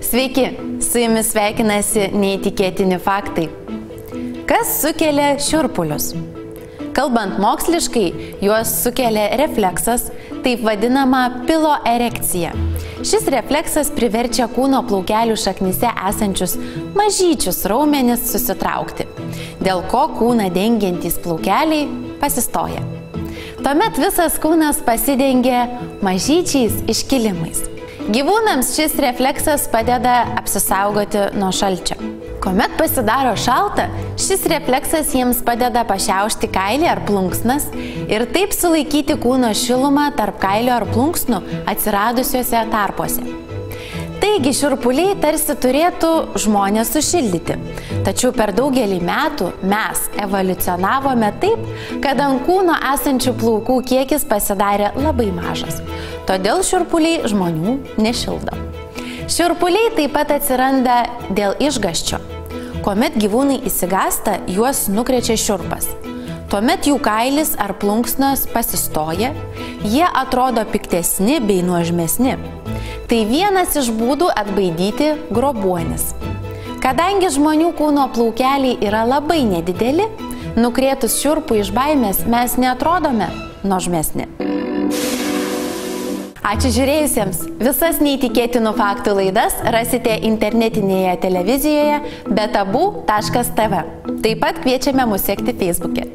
Sveiki, su jumis sveikinasi neįtikėtini faktai. Kas sukelia šiurpulius? Kalbant moksliškai, juos sukelia refleksas, taip vadinama piloerekcija. Šis refleksas priverčia kūno plaukelių šaknyse esančius mažyčius raumenis susitraukti, dėl ko kūną dengiantys plaukeliai pasistoja. Tuomet visas kūnas pasidengia mažyčiais iškilimais. Gyvūnams šis refleksas padeda apsisaugoti nuo šalčio. Kuomet pasidaro šalta, šis refleksas jiems padeda pašiaušti kailį ar plunksnas ir taip sulaikyti kūno šilumą tarp kailio ar plunksnų atsiradusiuose tarpuose. Taigi šiurpuliai tarsi turėtų žmonės sušildyti, tačiau per daugelį metų mes evoliucionavome taip, kad ant kūno esančių plaukų kiekis pasidarė labai mažas, todėl šiurpuliai žmonių nešildo. Šiurpuliai taip pat atsiranda dėl išgąsčio. Kuomet gyvūnai išsigąsta, juos nukrečia šiurpas. Tuomet jų kailis ar plunksnos pasistoja, jie atrodo piktesni bei nuožmesni. Tai vienas iš būdų atbaidyti grobuonis. Kadangi žmonių kūno plaukeliai yra labai nedideli, nukrėtus šiurpų iš baimės mes neatrodome nuožmesni. Ačiū žiūrėjusiems. Visas neįtikėtinų faktų laidas rasite internetinėje televizijoje betabu.tv. Taip pat kviečiame mus sekti Facebook'e.